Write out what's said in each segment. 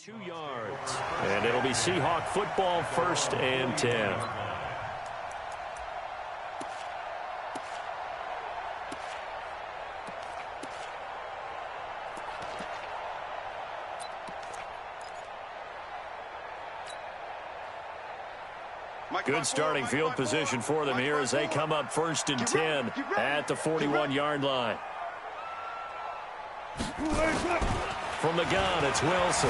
2 yards. And it'll be Seahawk football, 1st and 10. Good starting field position for them here as they come up 1st and 10 at the 41-yard line. From the gun, it's Wilson.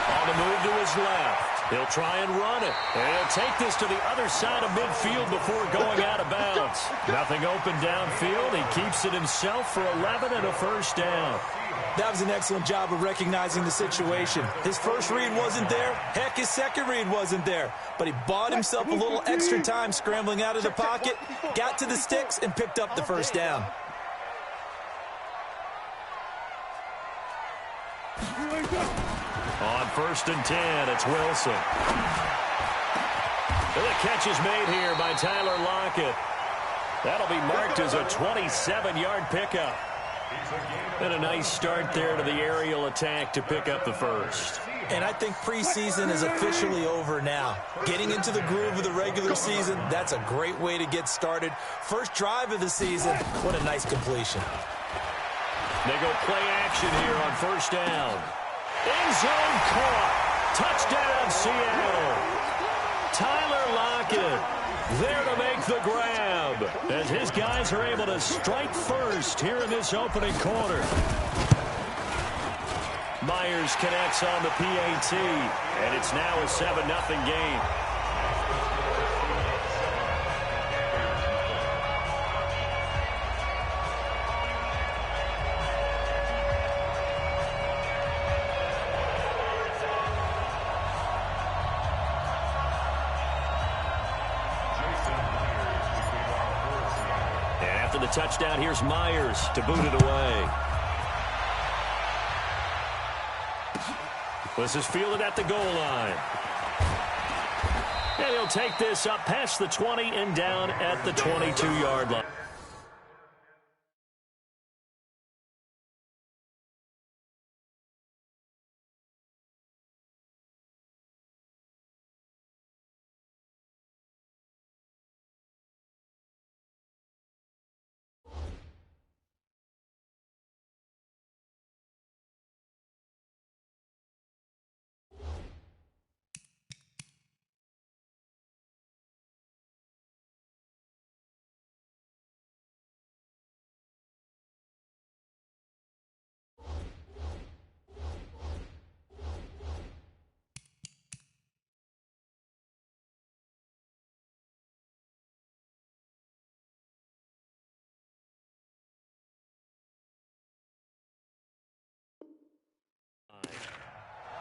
On the move to his left. He'll try and run it. And he'll take this to the other side of midfield before going out of bounds. Nothing open downfield. He keeps it himself for 11 and a 1st down. That was an excellent job of recognizing the situation. His first read wasn't there. Heck, his second read wasn't there. But he bought himself a little extra time scrambling out of the pocket, got to the sticks, and picked up the 1st down. On 1st and 10, it's Wilson. And the catch is made here by Tyler Lockett. That'll be marked as a 27-yard pickup. And a nice start there to the aerial attack to pick up the 1st. And I think preseason is officially over now. Getting into the groove of the regular season, that's a great way to get started. First drive of the season, what a nice completion. They go play action here on 1st down. End zone caught. Touchdown, Seattle. Tyler Lockett there to make the grab as his guys are able to strike first here in this opening quarter. Myers connects on the PAT, and it's now a 7-0 game. The touchdown, here's Myers to boot it away. This is fielded at the goal line. And he'll take this up past the 20 and down at the 22-yard line.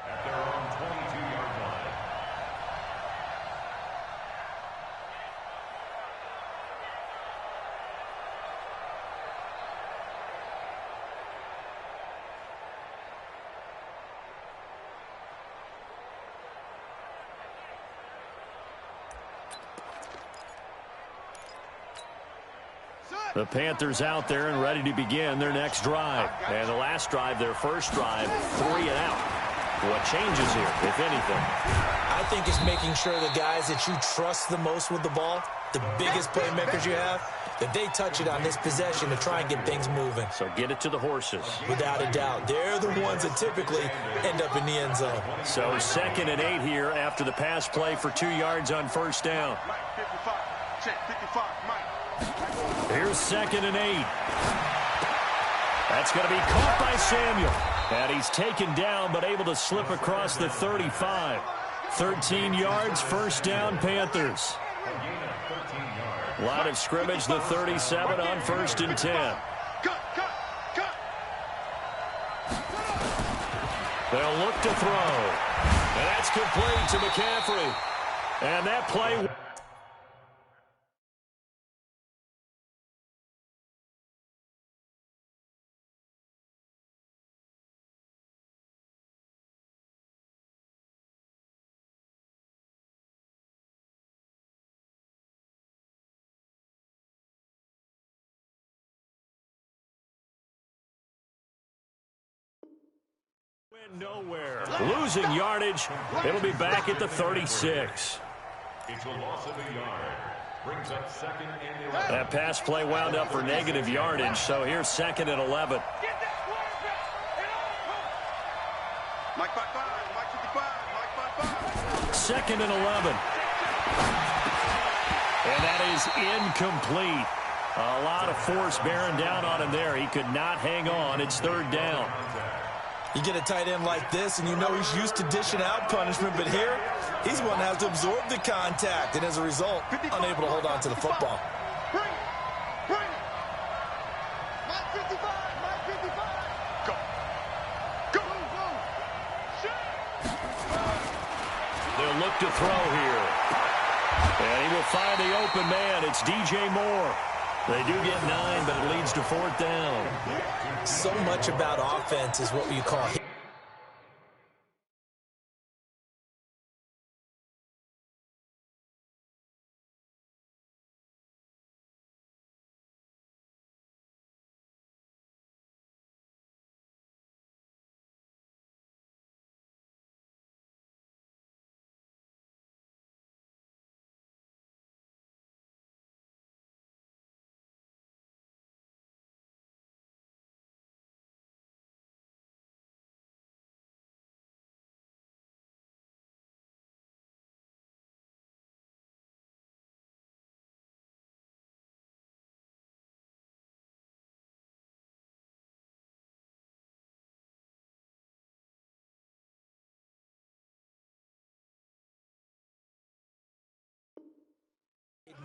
At their own 22-yard line. The Panthers out there and ready to begin their next drive. And the last drive, their first drive, 3 and out. What changes here, if anything? I think it's making sure the guys that you trust the most with the ball, the biggest playmakers you have, that they touch it on this possession to try and get things moving. So get it to the horses. Without a doubt. They're the ones that typically end up in the end zone. So 2nd and 8 here after the pass play for 2 yards on 1st down. Here's 2nd and 8. That's going to be caught by Samuel. And he's taken down but able to slip across the 35. 13 yards, 1st down, Panthers. Line of scrimmage, the 37 on 1st and 10. They'll look to throw. And that's complete to McCaffrey. And that play... went nowhere. Losing yardage. It'll be back at the 36. It's a loss of a yard. Brings up second and 11. That pass play wound up for negative yardage, so here's second and 11. Second and 11. And that is incomplete. A lot of force bearing down on him there. He could not hang on. It's third down. You get a tight end like this, and you know he's used to dishing out punishment, but here, he's one that has to absorb the contact, and as a result, unable to hold on to the football. They'll look to throw here. And he will find the open man. It's DJ Moore. They do get 9, but it leads to fourth down. So much about offense is what you call it.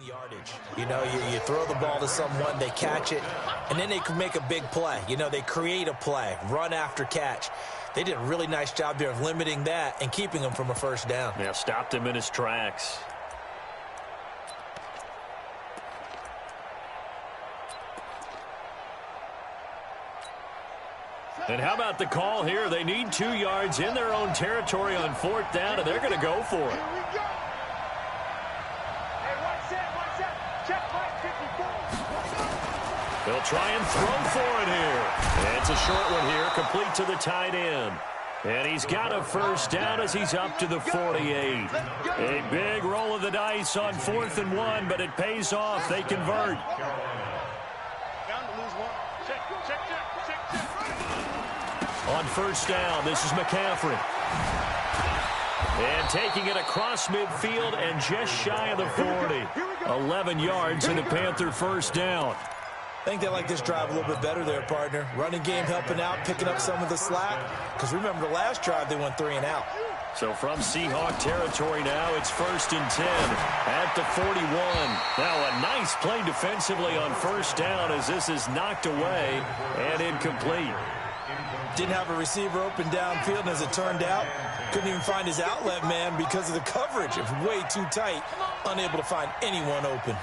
Yardage. You know, you throw the ball to someone, they catch it, and then they can make a big play. You know, they create a play, run after catch. They did a really nice job there of limiting that and keeping him from a first down. Yeah, stopped him in his tracks. And how about the call here? They need 2 yards in their own territory on fourth down, and they're going to go for it. They'll try and throw for it here. And it's a short one here, complete to the tight end. And he's got a first down as he's up to the 48. A big roll of the dice on 4th and 1, but it pays off. They convert. On first down, this is McCaffrey. And taking it across midfield and just shy of the 40. 11 yards and a Panther first down. I think they like this drive a little bit better there, partner. Running game helping out, picking up some of the slack. Because remember, the last drive, they went 3 and out. So from Seahawk territory now, it's 1st and 10 at the 41. Now a nice play defensively on first down as this is knocked away and incomplete. Didn't have a receiver open downfield, and as it turned out, couldn't even find his outlet man because of the coverage. It was way too tight, unable to find anyone open.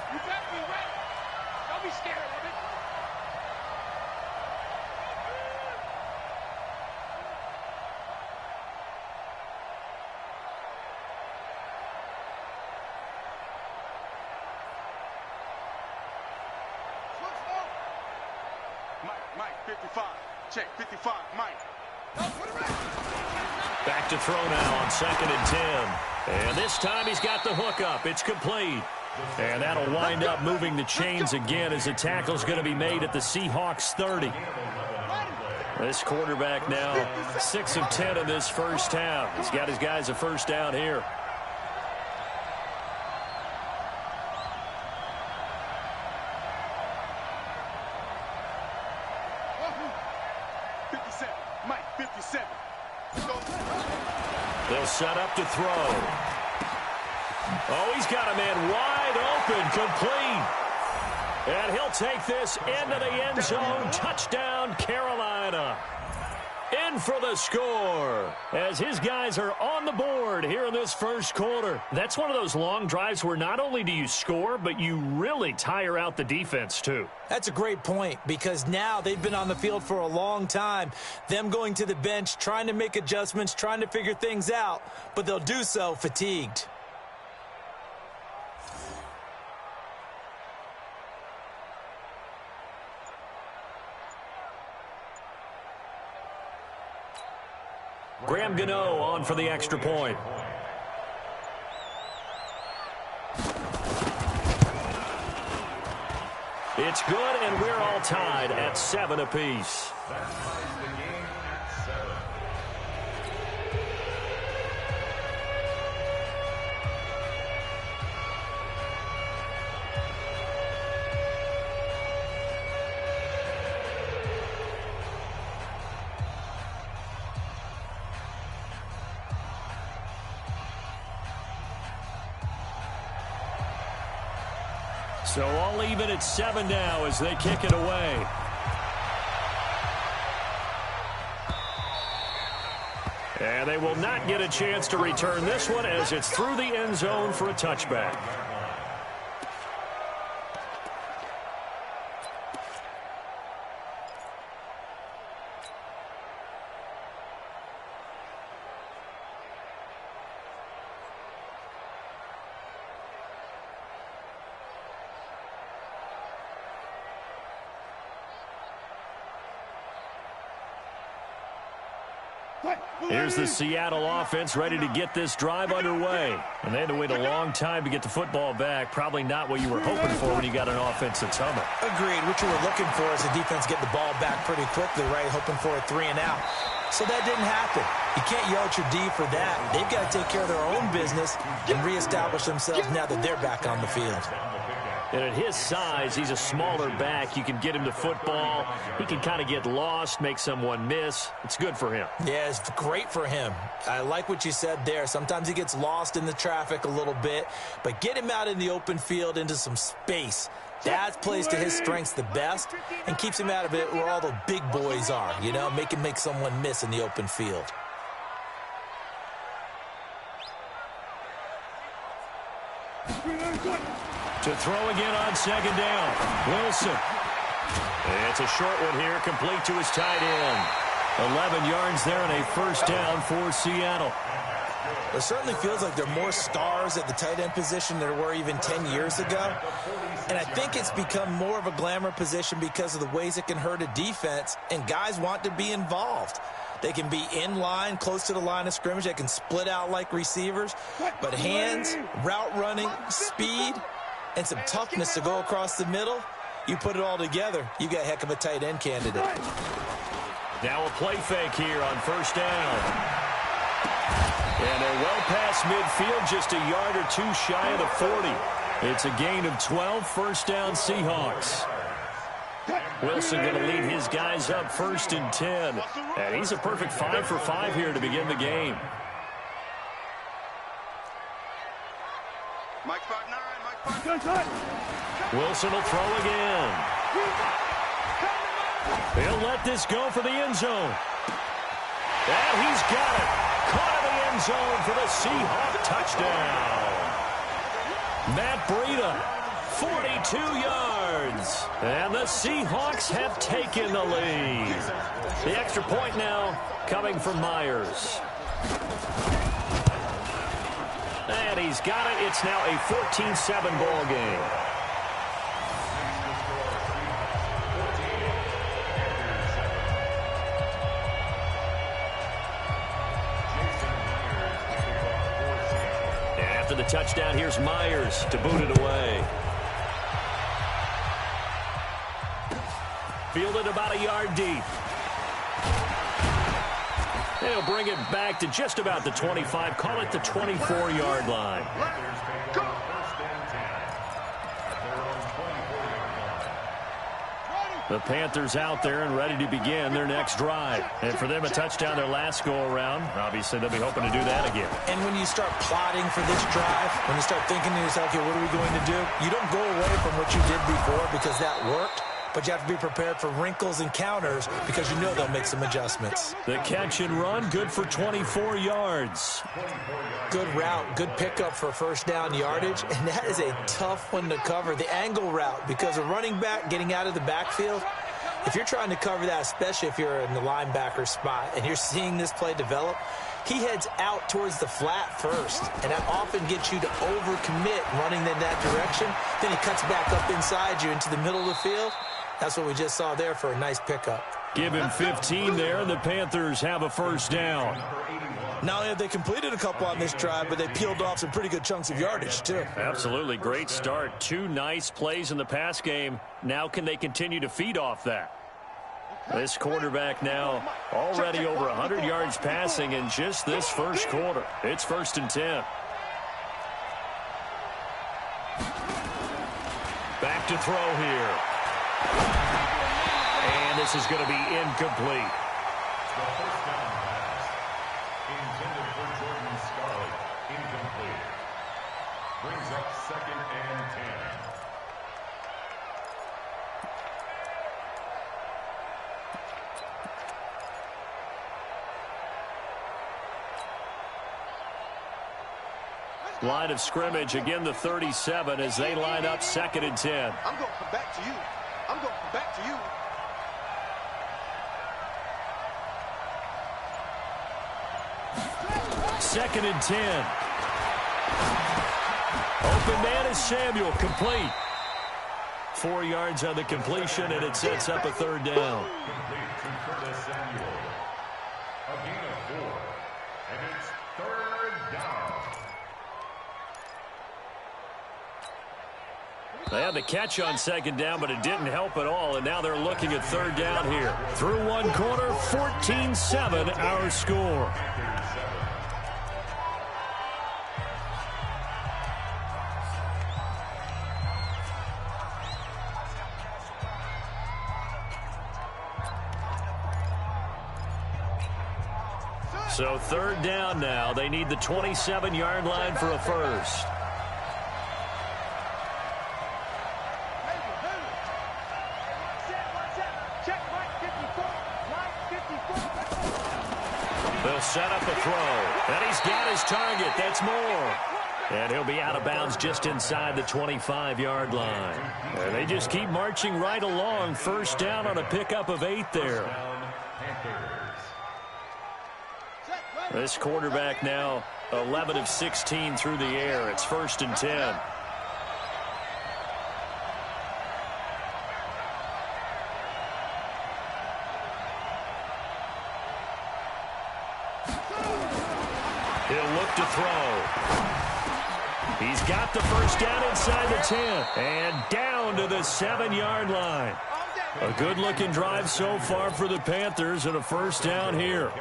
Mike, 55. Check, 55, Mike. Back to throw now on 2nd and 10. And this time he's got the hook up. It's complete. And that'll wind up moving the chains again as the tackle's going to be made at the Seahawks 30. This quarterback now 6 of 10 in this first half. He's got his guys a first down here. They'll set up to throw. Oh, he's got a man wide open, complete. And he'll take this into the end zone. Touchdown, Carolina. In for the score as his guys are on the board here in this first quarter. That's one of those long drives where not only do you score, but you really tire out the defense too. That's a great point because now they've been on the field for a long time. Them going to the bench, trying to make adjustments, trying to figure things out, but they'll do so fatigued. Graham Gano on for the extra point. It's good, and we're all tied at 7 apiece. That ties the game at 7. So all even at 7 now as they kick it away. And they will not get a chance to return this one as it's through the end zone for a touchback. Here's the Seattle offense ready to get this drive underway. And they had to wait a long time to get the football back. Probably not what you were hoping for when you got an offense that's humming. Agreed. What you were looking for is the defense get the ball back pretty quickly, right? Hoping for a 3 and out. So that didn't happen. You can't yell at your D for that. They've got to take care of their own business and reestablish themselves now that they're back on the field. And at his size, he's a smaller back. You can get him to football. He can kind of get lost, make someone miss. It's good for him. Yeah, it's great for him. I like what you said there. Sometimes he gets lost in the traffic a little bit, but get him out in the open field into some space. That plays to his strengths the best and keeps him out of it where all the big boys are, you know, make someone miss in the open field. To throw again on second down. Wilson. It's a short one here, complete to his tight end. 11 yards there and a first down for Seattle. It certainly feels like there are more stars at the tight end position than there were even 10 years ago. And I think it's become more of a glamour position because of the ways it can hurt a defense, and guys want to be involved. They can be in line, close to the line of scrimmage. They can split out like receivers. But hands, route running, speed, and some toughness to go across the middle, you put it all together, you got a heck of a tight end candidate. Now a play fake here on first down. And they're well past midfield, just a yard or two shy of the 40. It's a gain of 12, first down Seahawks. Wilson going to lead his guys up first and 10. And he's a perfect 5 for 5 here to begin the game. Mike 5'9", Mike 5'9". Wilson will throw again. He'll let this go for the end zone. And he's got it. Caught in the end zone for the Seahawk touchdown. Matt Breida, 42 yards. And the Seahawks have taken the lead. The extra point now coming from Myers. And he's got it. It's now a 14-7 ball game. And after the touchdown, here's Myers to boot it away. Fielded about a yard deep. They'll bring it back to just about the 25. Call it the 24-yard line. The Panthers out there and ready to begin their next drive. And for them, a touchdown their last go-around. Obviously, they'll be hoping to do that again. And when you start plotting for this drive, when you start thinking to yourself, okay, what are we going to do? You don't go away from what you did before because that worked. But you have to be prepared for wrinkles and counters because you know they'll make some adjustments. The catch and run, good for 24 yards. Good route, good pickup for first down yardage, and that is a tough one to cover. The angle route, because a running back getting out of the backfield, if you're trying to cover that, especially if you're in the linebacker spot and you're seeing this play develop, he heads out towards the flat first, and that often gets you to overcommit running in that direction. Then he cuts back up inside you into the middle of the field. That's what we just saw there for a nice pickup. Give him 15 there, and the Panthers have a first down. Not only have they completed a couple on this drive, but they peeled off some pretty good chunks of yardage, too. Absolutely. Great start. 2 nice plays in the pass game. Now can they continue to feed off that? This quarterback now already over 100 yards passing in just this first quarter. It's 1st and 10. Back to throw here. And this is going to be incomplete. The first down pass intended for Jordan Scarlett. Incomplete. Brings up 2nd and 10. Line of scrimmage, again the 37 as they line up 2nd and 10. I'm going to come back to you. I'm going to come back to you. Second and 10. Open man is Samuel, complete. 4 yards on the completion, and it sets up a 3rd down. Complete to Curtis Samuel. A gain of 4. And it's 3rd down. They had the catch on 2nd down, but it didn't help at all, and now they're looking at 3rd down here. Through 1 quarter, 14-7 our score. So 3rd down now. They need the 27-yard line for a first. They'll set up a throw. And he's got his target. That's Moore. And he'll be out of bounds just inside the 25-yard line. And they just keep marching right along. 1st down on a pickup of 8 there. This quarterback now 11 of 16 through the air. It's 1st and 10. He'll look to throw. He's got the first down inside the 10. And down to the 7-yard line. A good-looking drive so far for the Panthers and a first down here.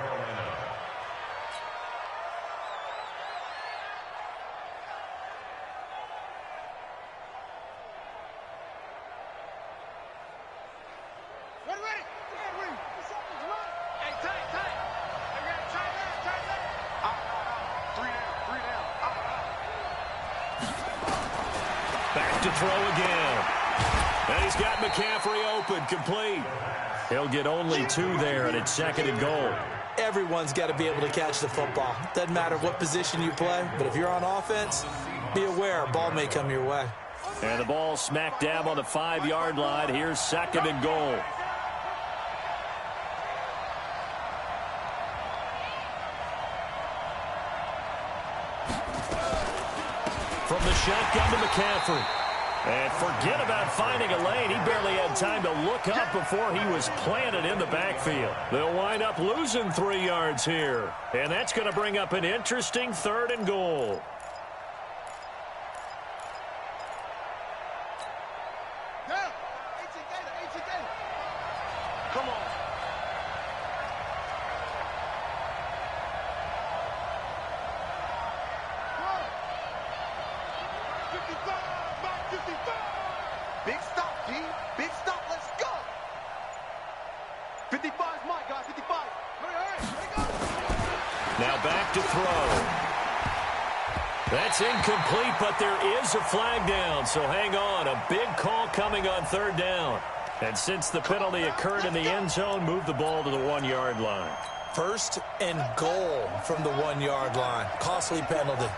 Complete. He'll get only 2 there, and it's 2nd and goal. Everyone's got to be able to catch the football. Doesn't matter what position you play, but if you're on offense, be aware a ball may come your way. And the ball smack dab on the 5-yard line. Here's 2nd and goal. From the shotgun to McCaffrey. And forget about finding a lane. He barely had time to look up before he was planted in the backfield. They'll wind up losing 3 yards here. And that's going to bring up an interesting 3rd and goal. Come on. Big stop, G. Big stop. Let's go. 55 is my guy. 55. Hurry, go. Now back to throw. That's incomplete, but there is a flag down. So hang on. A big call coming on 3rd down. And since the penalty occurred in the end zone, move the ball to the 1-yard line. 1st and goal from the 1-yard line. Costly penalty.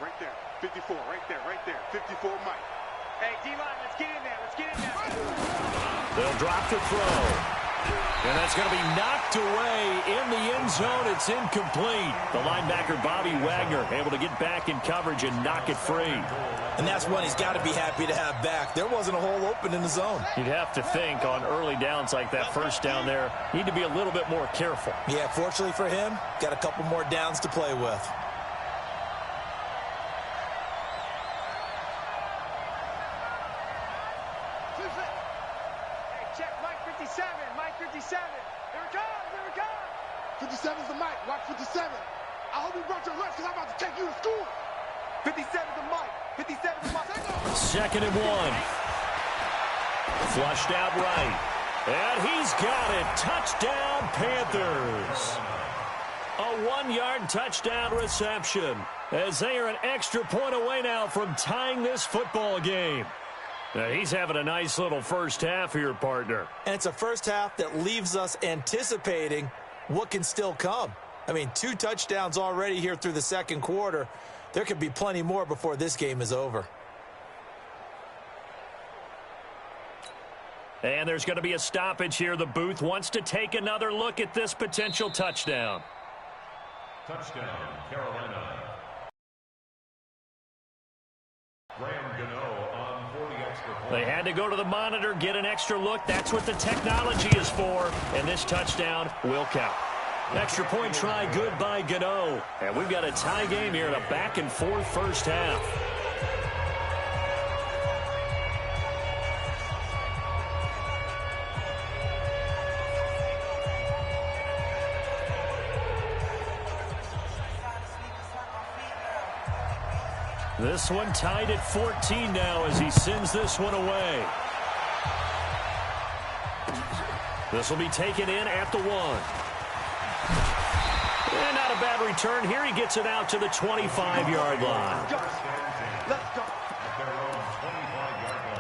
Right there. 54. Right there. 54 Mike. Hey, D-line, let's get in there. They'll drop to throw. And that's going to be knocked away in the end zone. It's incomplete. The linebacker, Bobby Wagner, able to get back in coverage and knock it free. And that's one he's got to be happy to have back. There wasn't a hole open in the zone. You'd have to think on early downs like that first down there, need to be a little bit more careful. Yeah, fortunately for him, got a couple more downs to play with. Check Mike 57, Mike 57. Here it comes, here it comes. 57's the Mike, watch 57. I hope you brought your lunch because I'm about to take you to school. 57's the Mike, 57's the Mike. Second and 1. Flushed out right. And he's got it. Touchdown, Panthers. A 1-yard touchdown reception as they are an extra point away now from tying this football game. Now, he's having a nice little first half here, partner. And it's a first half that leaves us anticipating what can still come. I mean, 2 touchdowns already here through the second quarter. There could be plenty more before this game is over. And there's going to be a stoppage here. The booth wants to take another look at this potential touchdown. Touchdown, Carolina. Graham Gano on 40 extra points. They had to go to the monitor, get an extra look. That's what the technology is for. And this touchdown will count. Extra point try, good by Gano. And we've got a tie game here in a back-and-forth first half. This one tied at 14 now as he sends this one away. This will be taken in at the 1. And not a bad return here. He gets it out to the 25-yard line. Let's go. At their own 25-yard line.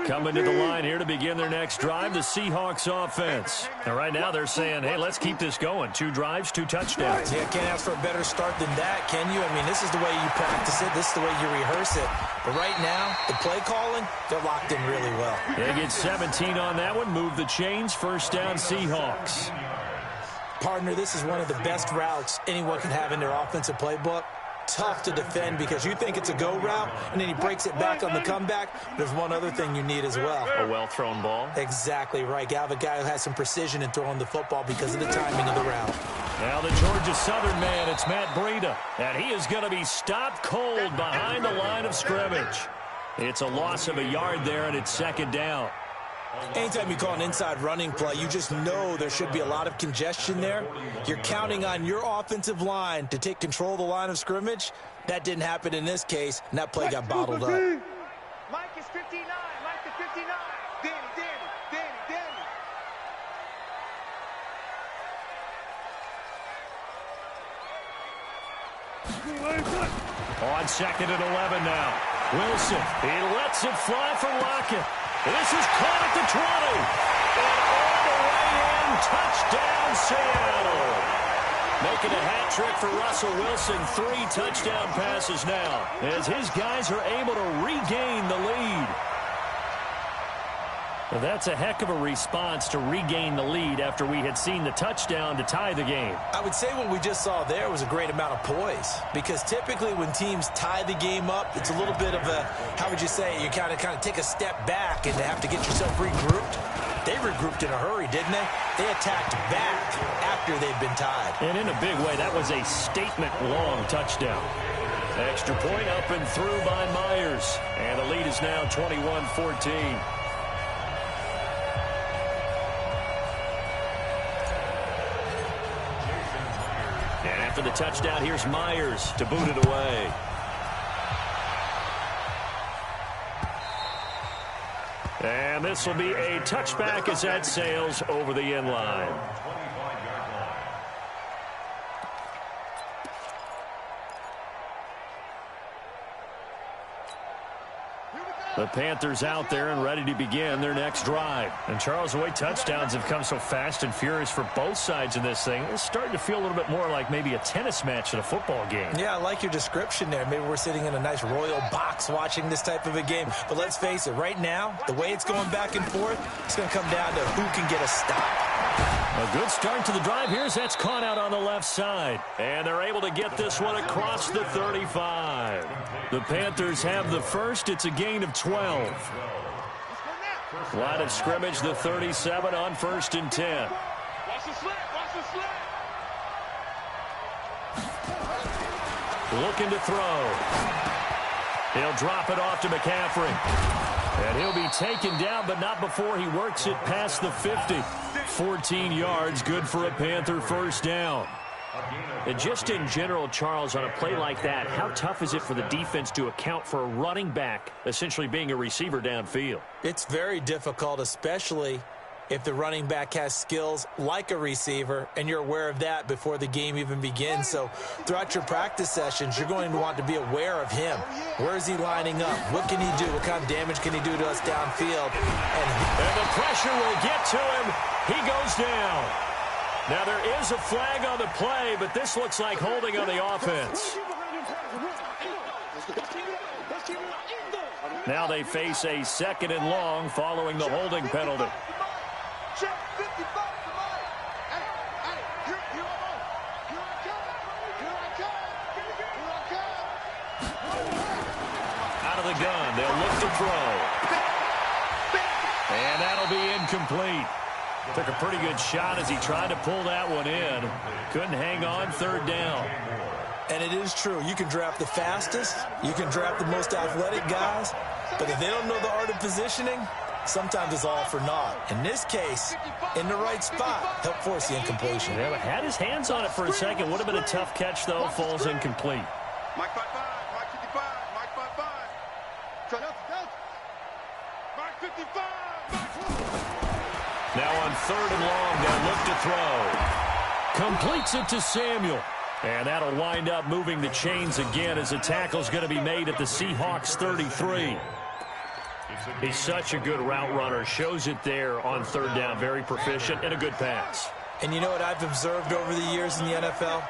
Coming to the line here to begin their next drive, the Seahawks offense. And right now they're saying, hey, let's keep this going. 2 drives, 2 touchdowns. Yeah, can't ask for a better start than that, can you? I mean, this is the way you practice it. This is the way you rehearse it. But right now, the play calling, they're locked in really well. They get 17 on that one. Move the chains. First down, Seahawks. Partner, this is one of the best routes anyone can have in their offensive playbook. Tough to defend because you think it's a go route, and then he breaks it back on the comeback. There's one other thing you need as well. A well-thrown ball. Exactly right. You have a guy who has some precision in throwing the football because of the timing of the route. Now the Georgia Southern man, it's Matt Breida. And he is going to be stopped cold behind the line of scrimmage. It's a loss of a yard there, and it's second down. Anytime you call an inside running play, you just know there should be a lot of congestion there. You're counting on your offensive line to take control of the line of scrimmage. That didn't happen in this case, and that play got bottled up. Mike is 59, Mike is 59. Danny. On second and 11 now. Wilson, he lets it fly for Lockett. This is caught at the 20. And all the way in, touchdown Seattle. Making a hat trick for Russell Wilson. 3 touchdown passes now as his guys are able to regain the lead. Well, that's a heck of a response to regain the lead after we had seen the touchdown to tie the game. I would say what we just saw there was a great amount of poise because typically when teams tie the game up, it's a little bit of a, how would you say, you kind of take a step back and have to get yourself regrouped. They regrouped in a hurry, didn't they? They attacked back after they'd been tied. And in a big way, that was a statement-long touchdown. Extra point up and through by Myers. And the lead is now 21-14. And after the touchdown, here's Myers to boot it away. And this will be a touchback as that sails over the end line. The Panthers out there and ready to begin their next drive. And Charles, the way touchdowns have come so fast and furious for both sides in this thing, it's starting to feel a little bit more like maybe a tennis match in a football game. Yeah, I like your description there. Maybe we're sitting in a nice royal box watching this type of a game. But let's face it, right now, the way it's going back and forth, it's going to come down to who can get a stop. A good start to the drive here as that's caught out on the left side. And they're able to get this one across the 35. The Panthers have the first. It's a gain of 12. Line of scrimmage, the 37 on 1st and 10. Watch the slant, watch the slant. Looking to throw. He'll drop it off to McCaffrey. And he'll be taken down, but not before he works it past the 50. 14 yards, good for a Panther first down. And just in general, Charles, on a play like that, how tough is it for the defense to account for a running back essentially being a receiver downfield? It's very difficult, especially if the running back has skills like a receiver, and you're aware of that before the game even begins. So throughout your practice sessions, you're going to want to be aware of him. Where is he lining up? What can he do? What kind of damage can he do to us downfield? And the pressure will get to him. He goes down. Now there is a flag on the play, but this looks like holding on the offense. Now they face a 2nd and long following the holding penalty. Out of the gun, they'll look to throw. And that'll be incomplete. Took a pretty good shot as he tried to pull that one in. Couldn't hang on, 3rd down. And it is true. You can draft the fastest. You can draft the most athletic guys. But if they don't know the art of positioning, sometimes it's all for naught. In this case, in the right spot, help force the incompletion. Yeah, but had his hands on it for a second. Would have been a tough catch, though. Falls incomplete. Mike 55, Mike 55, Mike 55. Mike 55, Now on 3rd and long, they'll look to throw. Completes it to Samuel. And that'll wind up moving the chains again as the tackle's going to be made at the Seahawks 33. He's such a good route runner. Shows it there on 3rd down. Very proficient and a good pass. And you know what I've observed over the years in the NFL?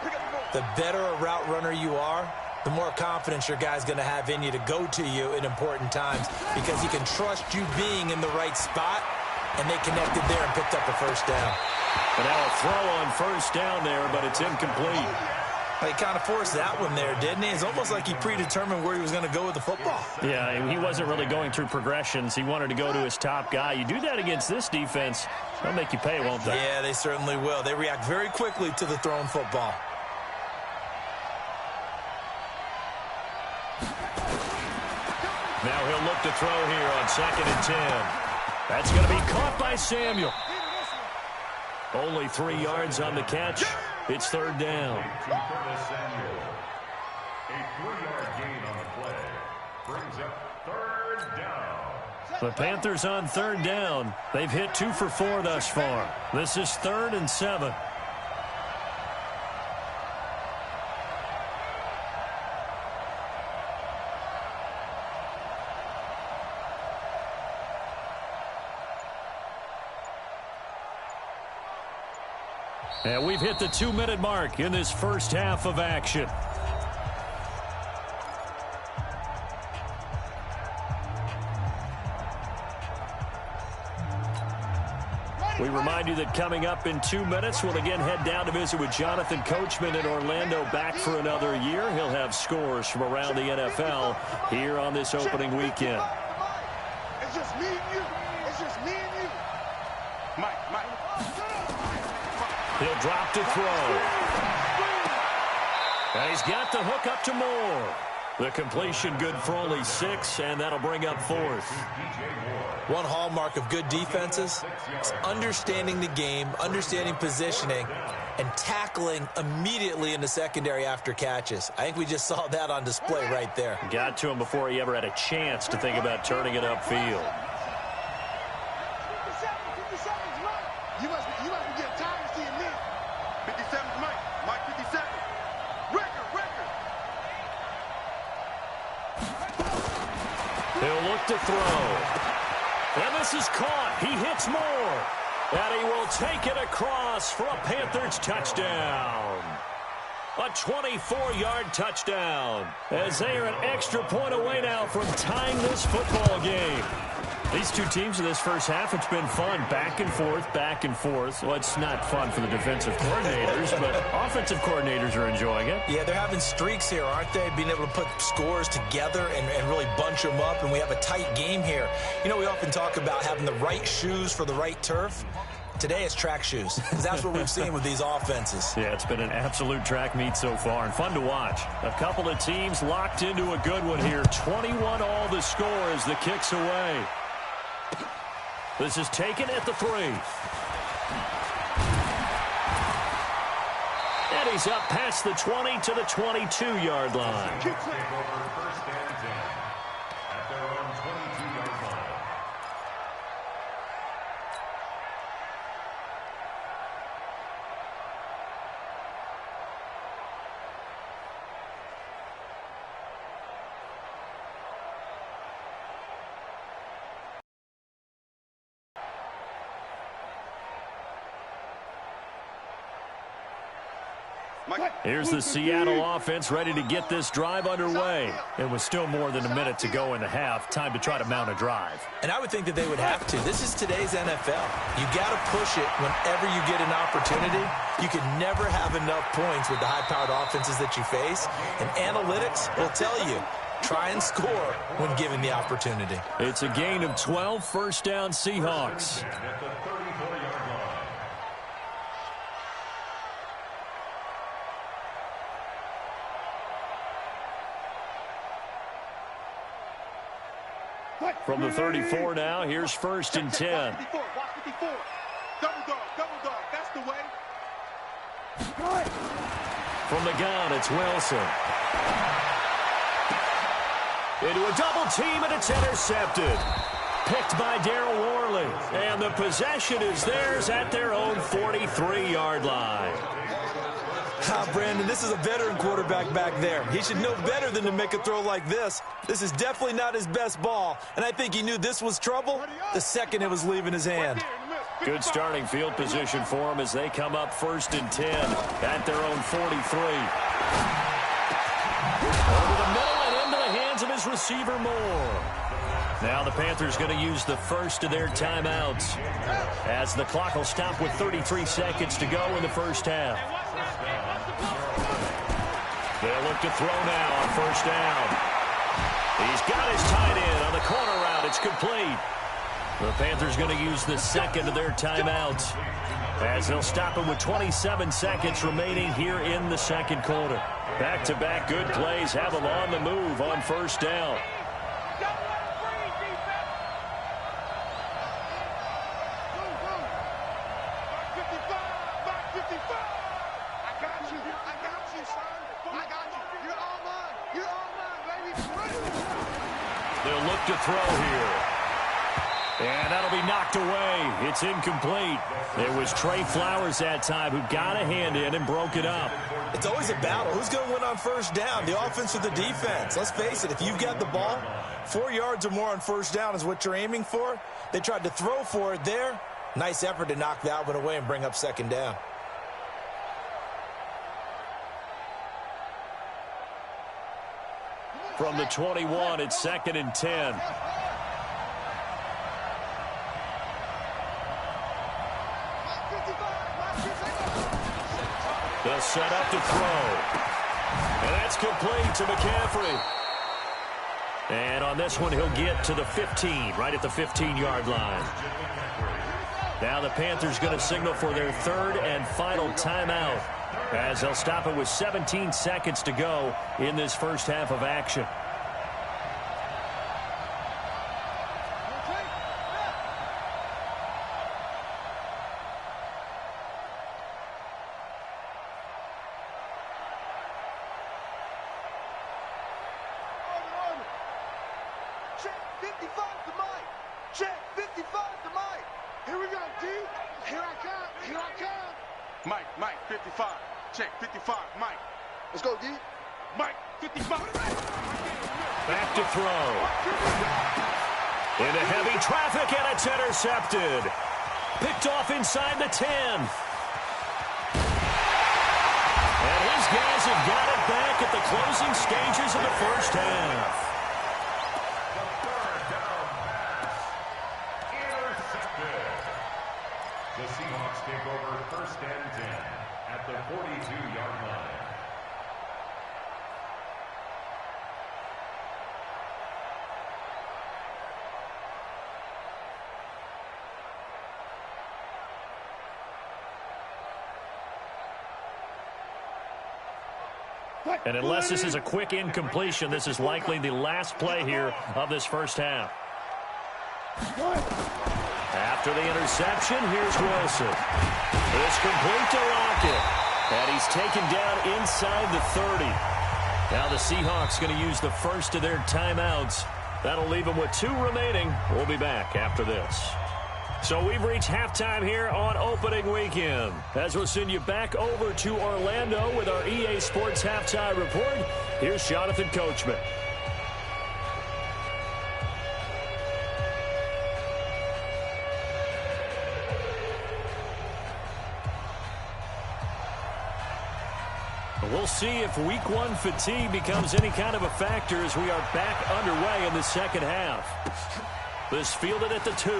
The better a route runner you are, the more confidence your guy's going to have in you to go to you in important times because he can trust you being in the right spot, and they connected there and picked up a first down. And now a throw on 1st down there, but it's incomplete. He kind of forced that one there, didn't he? It's almost like he predetermined where he was going to go with the football. Yeah, he wasn't really going through progressions. He wanted to go to his top guy. You do that against this defense, they'll make you pay, won't they? Yeah, they certainly will. They react very quickly to the thrown football. Now he'll look to throw here on 2nd and 10. That's going to be caught by Samuel. Only 3 yards on the catch. It's 3rd down. A 3-yard gain on the play brings up 3rd down. The Panthers on 3rd down. They've hit 2 for 4 thus far. This is 3rd and 7. And we've hit the 2-minute mark in this first half of action. We remind you that coming up in 2 minutes, we'll again head down to visit with Jonathan Coachman in Orlando, back for another year. He'll have scores from around the NFL here on this opening weekend. It's just me and you. It's just me and you. Mike. He'll drop to throw. And he's got the hook up to Moore. The completion good for only 6, and that'll bring up 4th. One hallmark of good defenses is understanding the game, understanding positioning, and tackling immediately in the secondary after catches. I think we just saw that on display right there. Got to him before he ever had a chance to think about turning it upfield. 57's Mike. You must be getting tired of seeing me. 57's Mike. Mike 57. Record. He'll look set to throw. And this is caught. He hits more. And he will take it across for a Panthers touchdown. A 24-yard touchdown. As they are an extra point away now from tying this football game. These two teams in this first half, it's been fun. Back and forth, back and forth. Well, it's not fun for the defensive coordinators, but offensive coordinators are enjoying it. Yeah, they're having streaks here, aren't they? Being able to put scores together and really bunch them up, and we have a tight game here. You know, we often talk about having the right shoes for the right turf. Today it's track shoes, because that's what we've seen with these offenses. Yeah, it's been an absolute track meet so far, and fun to watch. A couple of teams locked into a good one here. 21 all the score as the kick's away. This is taken at the 3. And he's up past the 20 to the 22-yard line. Take over first and 10 at their own 22-yard line. Here's the Seattle offense ready to get this drive underway. It was still more than a minute to go in the half. Time to try to mount a drive. And I would think that they would have to. This is today's NFL. You got to push it whenever you get an opportunity. You can never have enough points with the high-powered offenses that you face. And analytics will tell you, try and score when given the opportunity. It's a gain of 12, first down Seahawks. At the 34-yard line. From the 34 now, here's first and 10. Watch 54. Double dog. That's the way. From the gun, it's Wilson. Into a double team, and it's intercepted. Picked by Darryl Worley. And the possession is theirs at their own 43-yard line. Brandon, this is a veteran quarterback back there. He should know better than to make a throw like this. This is definitely not his best ball, and I think he knew this was trouble the second it was leaving his hand. Good starting field position for him as they come up first and 10 at their own 43. Over the middle and into the hands of his receiver Moore. Now the Panthers going to use the first of their timeouts as the clock will stop with 33 seconds to go in the first half. They'll look to throw now on first down. He's got his tight end on the corner route. It's complete. The Panthers going to use the second of their timeouts as they'll stop it with 27 seconds remaining here in the second quarter. Back-to-back good plays have them on the move on first down. They'll look to throw here. And that'll be knocked away. It's incomplete. It was Trey Flowers that time who got a hand in and broke it up. It's always a battle. Who's going to win on first down, the offense or the defense? Let's face it, if you've got the ball, 4 yards or more on first down is what you're aiming for. They tried to throw for it there. Nice effort to knock that one away and bring up second down. From the 21, it's second and 10. They'll set up to throw. And that's complete to McCaffrey. And on this one, he'll get to the 15, right at the 15-yard line. Now the Panthers going to signal for their third and final timeout as they'll stop it with 17 seconds to go in this first half of action. Check 55 to Mike. Check 55 to Mike. Here we go, D. Here I come. Here I come. Mike, 55. Check 55, Mike. Let's go, D. Mike, 55. Back to throw. Into heavy traffic, and it's intercepted. Picked off inside the 10. And his guys have got it back at the closing stages of the first half. The third down pass. Intercepted. The Seahawks take over 1st and 10 at the 42-yard line. And unless this is a quick incompletion, this is likely the last play here of this first half. After the interception, here's Wilson. It's complete to Lockett. And he's taken down inside the 30. Now the Seahawks going to use the first of their timeouts. That'll leave them with 2 remaining. We'll be back after this. So we've reached halftime here on opening weekend. As we'll send you back over to Orlando with our EA Sports Halftime Report, here's Jonathan Coachman. We'll see if Week 1 fatigue becomes any kind of a factor as we are back underway in the second half. This fielded at the 2.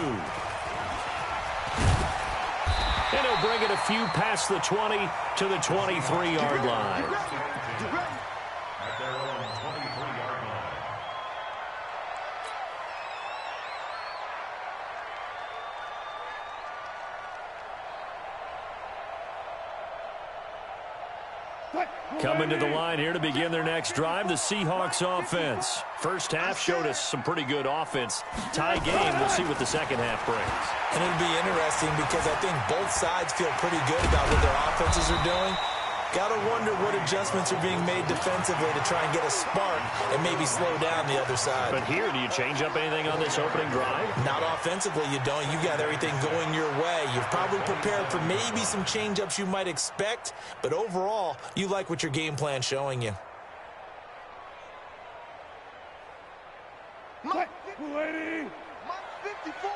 And he'll bring it a few past the 20 to the 23-yard line. At their own 23-yard line. Coming to the line here to begin their next drive, the Seahawks offense. First half showed us some pretty good offense. Tie game, we'll see what the second half brings. And it'll be interesting because I think both sides feel pretty good about what their offenses are doing. Got to wonder what adjustments are being made defensively to try and get a spark and maybe slow down the other side. But here, do you change up anything on this opening drive? Not offensively, you don't. You got everything going your way. You've probably prepared for maybe some change-ups you might expect, but overall, you like what your game plan's showing you. Mike 280. Mike 54.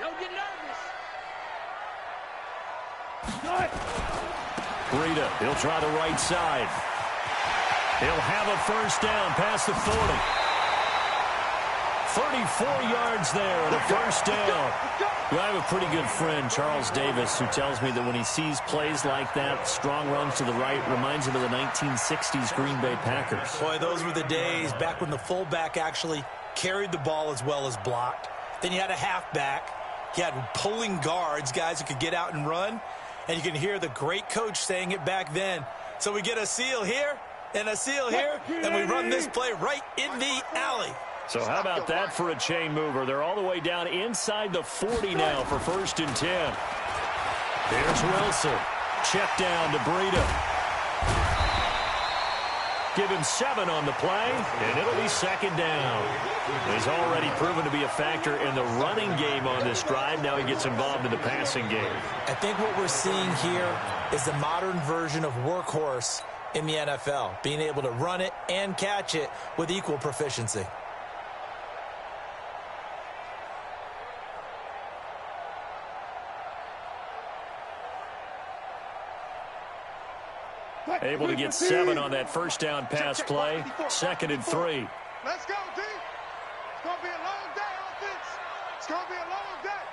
Don't get nervous. Breida, he'll try the right side. He'll have a first down past the 40. 34 yards there and a first down. I have a pretty good friend, Charles Davis, who tells me that when he sees plays like that, strong runs to the right, reminds him of the 1960s Green Bay Packers. Boy, those were the days back when the fullback actually carried the ball as well as blocked. Then you had a halfback. You had pulling guards, guys who could get out and run. And you can hear the great coach saying it back then. So we get a seal here and a seal here, and we run this play right in the alley. So how about that for a chain mover? They're all the way down inside the 40 now for 1st and 10. There's Wilson. Check down to Breida. Give him 7 on the play, and it'll be 2nd down. He's already proven to be a factor in the running game on this drive. Now he gets involved in the passing game. I think what we're seeing here is the modern version of workhorse in the NFL, being able to run it and catch it with equal proficiency. Able to get 7 on that first down pass play. 2nd and 3. Let's go, D. It's going to be a long day, offense. It's going to be a long day.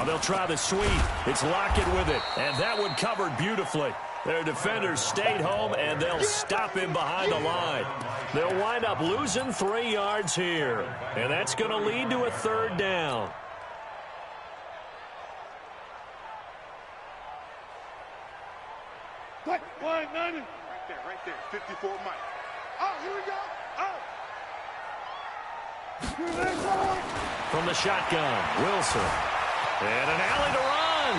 Oh, they'll try the sweep. It's Lockett with it, and that one covered beautifully. Their defenders stayed home, and they'll stop him behind the line. They'll wind up losing 3 yards here, and that's going to lead to a 3rd down. Right there. 54 Mike. Oh, here we go. From the shotgun, Wilson. And an alley to run.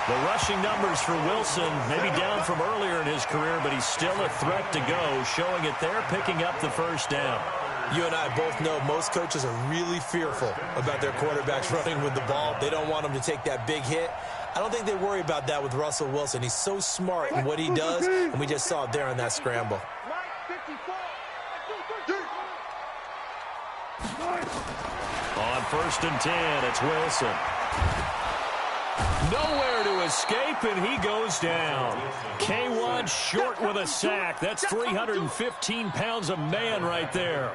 The rushing numbers for Wilson maybe down from earlier in his career, but he's still a threat to go, showing it there, picking up the 1st down. You and I both know most coaches are really fearful about their quarterbacks running with the ball. They don't want them to take that big hit. I don't think they worry about that with Russell Wilson. He's so smart in what he does, and we just saw it there on that scramble. On 1st and 10, it's Wilson. Nowhere to escape, and he goes down. K1 short with a sack. That's 315 pounds of man right there.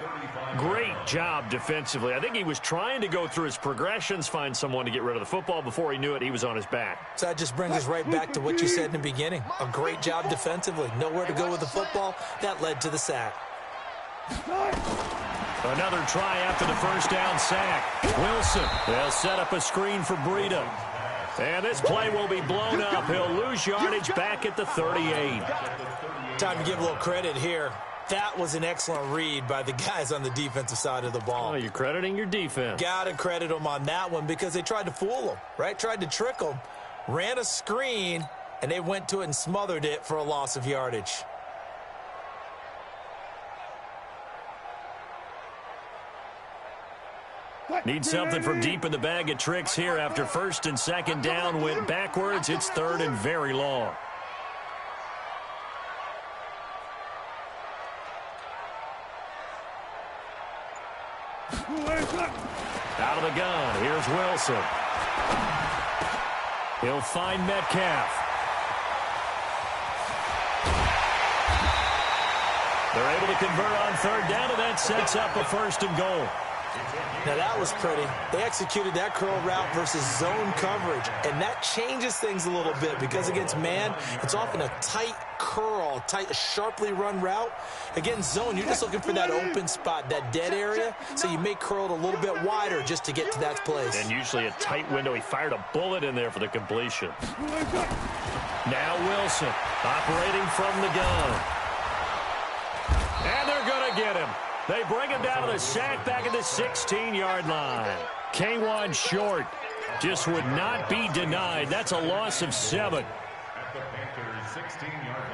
Great job defensively. I think he was trying to go through his progressions, find someone to get rid of the football. Before he knew it, he was on his back. So that just brings us right back to what you said in the beginning. A great job defensively. Nowhere to go with the football. That led to the sack. Another try after the first down sack. Wilson, they'll set up a screen for Breida. And this play will be blown up. He'll lose yardage back at the 38. Time to give a little credit here. That was an excellent read by the guys on the defensive side of the ball. Oh, you're crediting your defense. Got to credit them on that one because they tried to fool them, right? Tried to trick them. Ran a screen, and they went to it and smothered it for a loss of yardage. Need something from deep in the bag of tricks here after 1st and 2nd down went backwards. It's 3rd and very long. Out of the gun, here's Wilson. He'll find Metcalf. They're able to convert on 3rd down, and that sets up a 1st and goal. Now, that was pretty. They executed that curl route versus zone coverage, and that changes things a little bit because against man, it's often a tight curl, tight, sharply run route. Against zone, you're just looking for that open spot, that dead area, so you may curl it a little bit wider just to get to that place. And usually a tight window. He fired a bullet in there for the completion. Now Wilson operating from the gun. And they're going to get him. They bring him down to the sack back at the 16-yard line. K1 short. Just would not be denied. That's a loss of 7. At the Panthers' 16-yard line.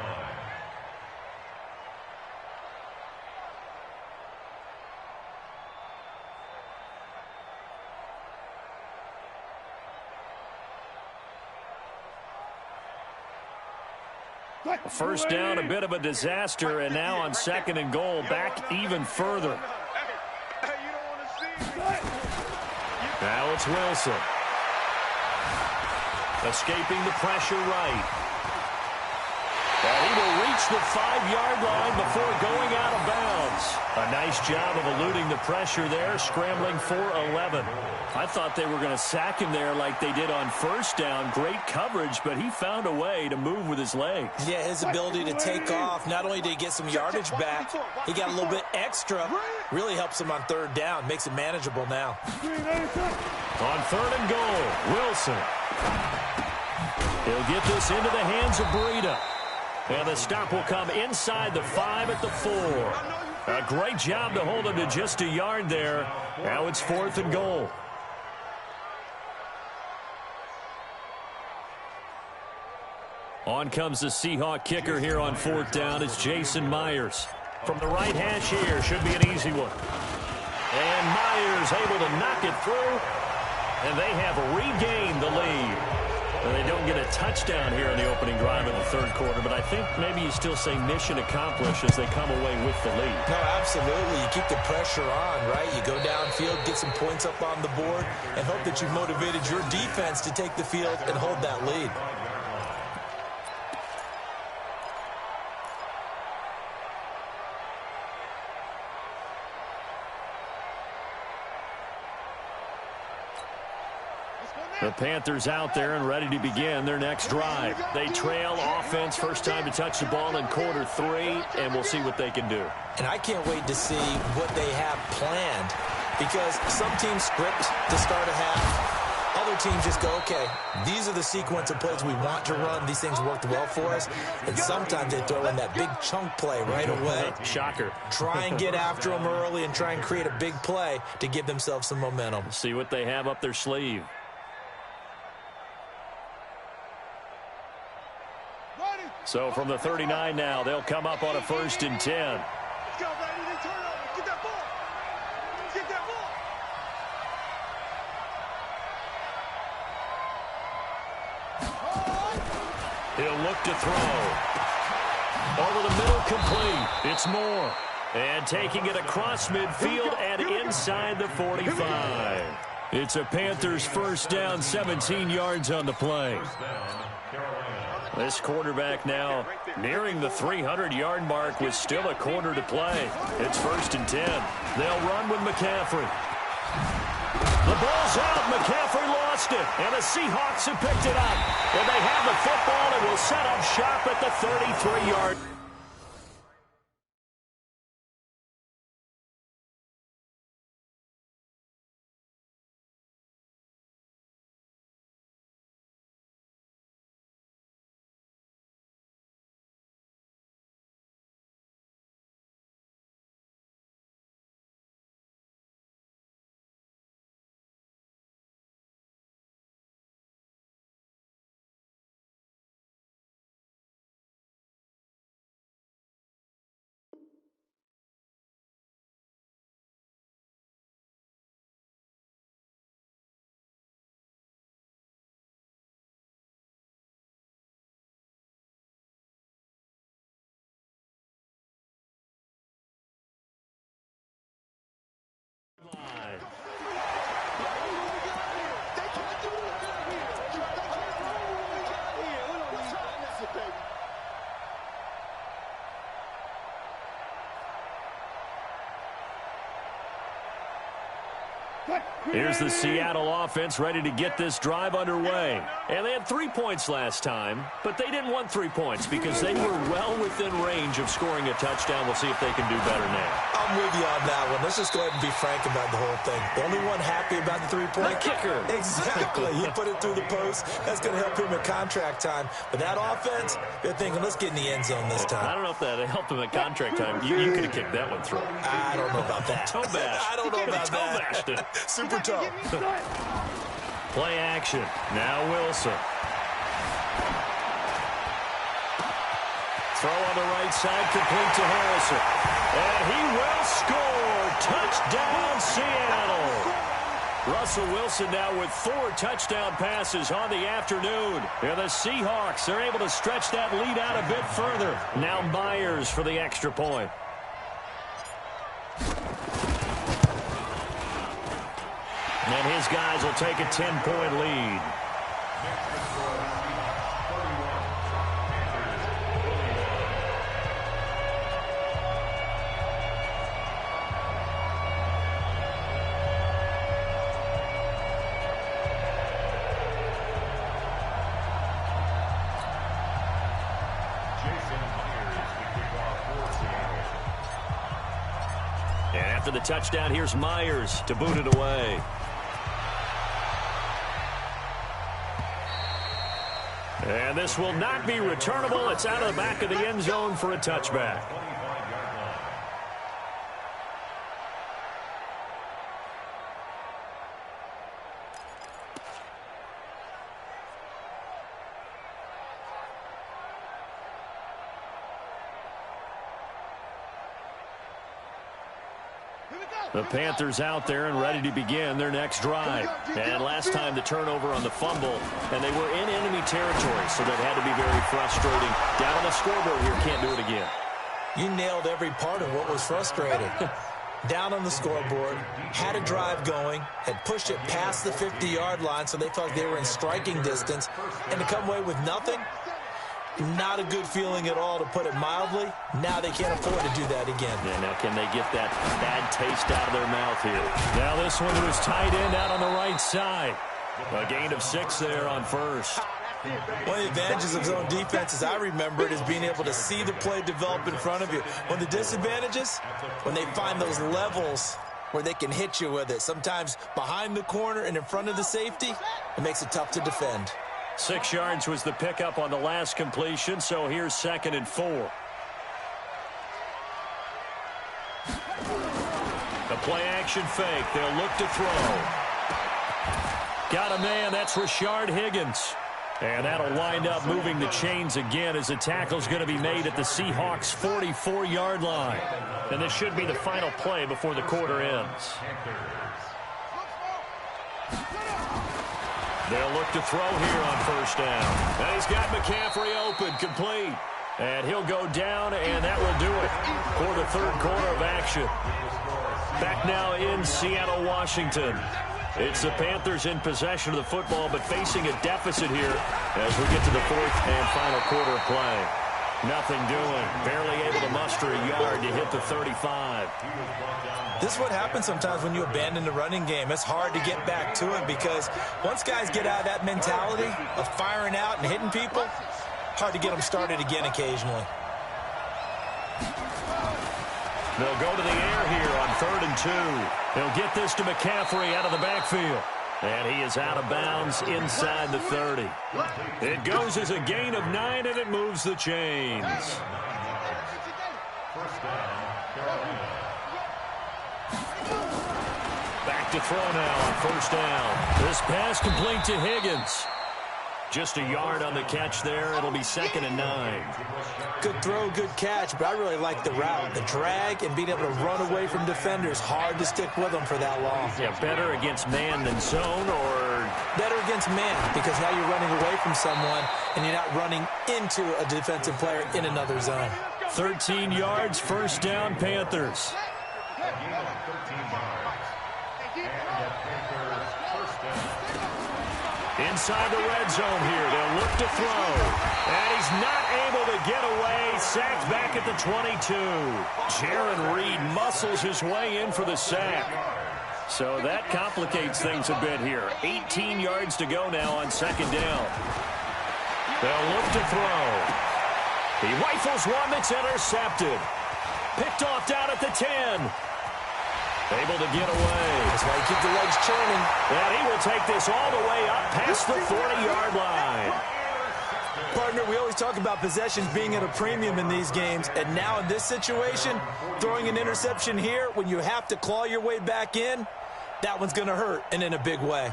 First down, a bit of a disaster, and now on 2nd and goal, back even further. Now it's Wilson. Escaping the pressure right. And he will reach the 5-yard line before going out of bounds. A nice job of eluding the pressure there, scrambling for 11. I thought they were going to sack him there like they did on 1st down. Great coverage, but he found a way to move with his legs. Yeah, his ability to take off, not only did he get some yardage back, he got a little bit extra. Really helps him on 3rd down, makes it manageable now. On 3rd and goal, Wilson. He'll get this into the hands of Breida. And the stop will come inside the 5 at the 4. A great job to hold him to just a yard there. Now it's 4th and goal. On comes the Seahawk kicker here on 4th down. It's Jason Myers. From the right hash here, should be an easy one. And Myers able to knock it through. And they have regained the lead. And they don't get a touchdown here in the opening drive of the 3rd quarter, but I think maybe you still say mission accomplished as they come away with the lead. No, absolutely. You keep the pressure on, right? You go downfield, get some points up on the board, and hope that you've motivated your defense to take the field and hold that lead. The Panthers out there and ready to begin their next drive. They trail offense, first time to touch the ball in quarter 3, and we'll see what they can do. And I can't wait to see what they have planned because some teams script to start a half. Other teams just go, okay, these are the sequence of plays we want to run. These things worked well for us. And sometimes they throw in that big chunk play right away. Shocker. Try and get after them early and try and create a big play to give themselves some momentum. See what they have up their sleeve. So from the 39 now, they'll come up on a 1st and 10. Let's go, baby. Turn over. Get that ball. Get that ball. He'll look to throw. Over the middle, complete. It's Moore. And taking it across midfield and inside the 45. It's a Panthers first down, 17 yards on the play. This quarterback now nearing the 300-yard mark with still a quarter to play. It's 1st and 10. They'll run with McCaffrey. The ball's out. McCaffrey lost it, and the Seahawks have picked it up. And they have the football and will set up shop at the 33-yard. Here's the Seattle offense ready to get this drive underway. And they had 3 points last time, but they didn't want 3 points because they were well within range of scoring a touchdown. We'll see if they can do better now. I'm with you on that one. Let's just go ahead and be frank about the whole thing. The only one happy about the 3-point. The kicker. Exactly. He put it through the post. That's going to help him at contract time. But that offense, they're thinking, let's get in the end zone this time. I don't know if that helped him at contract time. You could have kicked that one through. I don't know about that. Toe bash. I don't know about that. Bashed it. Super toe. Play action. Now Wilson. Throw on the right side, complete to Harrison. And he will score. Touchdown, Seattle. Russell Wilson now with 4 touchdown passes on the afternoon. And the Seahawks are able to stretch that lead out a bit further. Now Myers for the extra point. And his guys will take a 10-point lead. And after the touchdown, here's Myers to boot it away. And this will not be returnable. It's out of the back of the end zone for a touchback. The Panthers out there and ready to begin their next drive. And last time the turnover on the fumble, and they were in enemy territory, so that had to be very frustrating. Down on the scoreboard here, can't do it again. You nailed every part of what was frustrating. Down on the scoreboard, had a drive going, had pushed it past the 50-yard line, so they felt they were in striking distance, and to come away with nothing, not a good feeling at all, to put it mildly. Now they can't afford to do that again. Yeah, now can they get that bad taste out of their mouth here? Now this one was tight end out on the right side. A gain of 6 there on first. One of the advantages of zone defense, as I remember it, is being able to see the play develop in front of you. One of the disadvantages, when they find those levels where they can hit you with it. Sometimes behind the corner and in front of the safety, it makes it tough to defend. 6 yards was the pickup on the last completion, so here's 2nd and 4. The play-action fake. They'll look to throw. Got a man. That's Rashard Higgins. And that'll wind up moving the chains again as the tackle's going to be made at the Seahawks' 44-yard line. And this should be the final play before the quarter ends. They'll look to throw here on first down. And he's got McCaffrey open, complete. And he'll go down, and that will do it for the third quarter of action. Back now in Seattle, Washington. It's the Panthers in possession of the football, but facing a deficit here as we get to the fourth and final quarter of play. Nothing doing. Barely able to muster a yard to hit the 35. This is what happens sometimes when you abandon the running game. It's hard to get back to it because once guys get out of that mentality of firing out and hitting people, hard to get them started again occasionally. They'll go to the air here on 3rd and 2. They'll get this to McCaffrey out of the backfield. And he is out of bounds inside the 30. It goes as a gain of 9, and it moves the chains. Back to throw now on 1st down. This pass complete to Higgins. Just a yard on the catch there. It'll be 2nd and 9. Good throw, good catch, but I really like the route. The drag and being able to run away from defenders. Hard to stick with them for that long. Yeah, better against man than zone, or better against man because now you're running away from someone and you're not running into a defensive player in another zone. 13 yards, 1st down, Panthers. Inside the red zone here. They'll look to throw. And he's not able to get away. Sacked back at the 22. Jaron Reed muscles his way in for the sack. So that complicates things a bit here. 18 yards to go now on 2nd down. They'll look to throw. He rifles one that's intercepted. Picked off down at the 10. Able to get away. That's why you keep the legs churning. And he will take this all the way up past the 40-yard line. Partner, we always talk about possessions being at a premium in these games. And now in this situation, throwing an interception here when you have to claw your way back in, that one's going to hurt, and in a big way.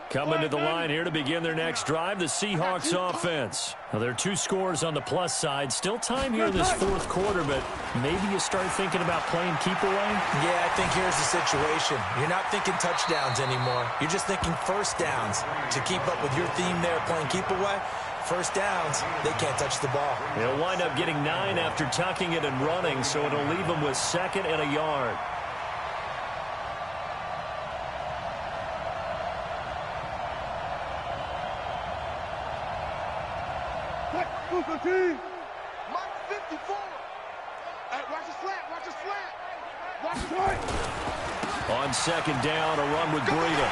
Coming to the line here to begin their next drive, the Seahawks offense. Now, there are 2 scores on the plus side. Still time here in this 4th quarter, but maybe you start thinking about playing keep away? Yeah, I think here's the situation. You're not thinking touchdowns anymore. You're just thinking 1st downs. To keep up with your theme there, playing keep away, 1st downs, they can't touch the ball. They'll wind up getting 9 after tucking it and running, so it'll leave them with 2nd and a yard. Mike 54. Hey, watch his flat, watch his flat. Watch his right. On 2nd down, a run with Breida.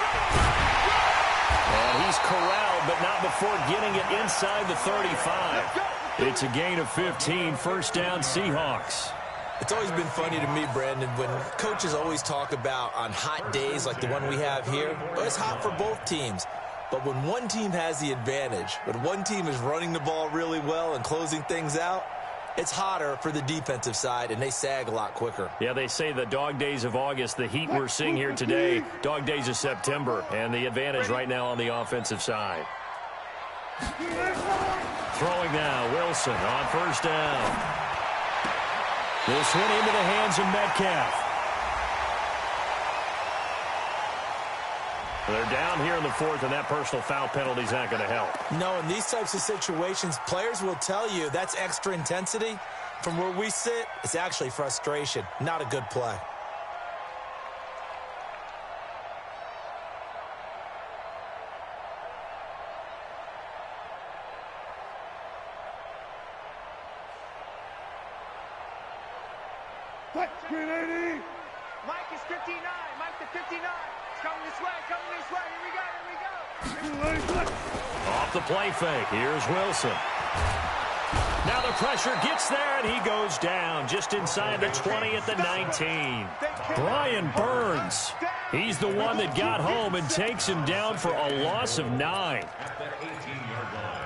And he's corralled, but not before getting it inside the 35. It's a gain of 15, 1st down Seahawks. It's always been funny to me, Brandon, when coaches always talk about on hot days like the one we have here, it's hot for both teams. But when one team has the advantage, when one team is running the ball really well and closing things out, it's hotter for the defensive side, and they sag a lot quicker. Yeah, they say the dog days of August, the heat we're seeing here today, dog days of September, and the advantage right now on the offensive side. Throwing now, Wilson on 1st down. This one into the hands of Metcalf. They're down here in the 4th, and that personal foul penalty is not going to help. No, in these types of situations, players will tell you that's extra intensity. From where we sit, it's actually frustration, not a good play. Screen 80. Mike is 59. Mike to 59. Coming this way, here we go. Off the play fake, here's Wilson. Now the pressure gets there, and he goes down just inside the 20 at the 19. Brian Burns, he's the one that got home and takes him down for a loss of 9. At the 18-yard line.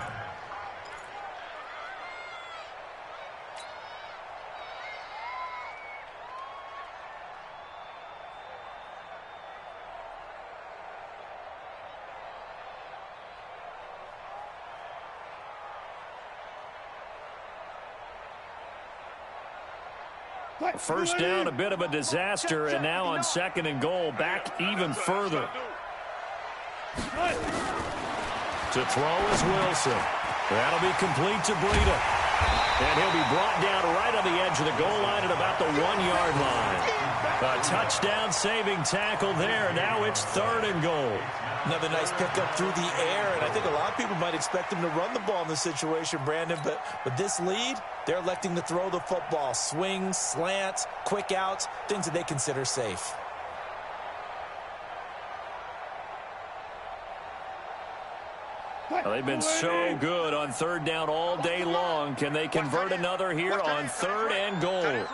First down, a bit of a disaster, and now on 2nd and goal, back even further. To throw is Wilson. That'll be complete to Breida. And he'll be brought down right on the edge of the goal line at about the 1-yard line. A touchdown-saving tackle there. Now it's 3rd and goal. Another nice pickup through the air, and I think a lot of people might expect him to run the ball in this situation, Brandon, but with this lead, they're electing to throw the football. Swings, slants, quick outs, things that they consider safe. Well, they've been so good on 3rd down all day long. Can they convert another here on 3rd and goal?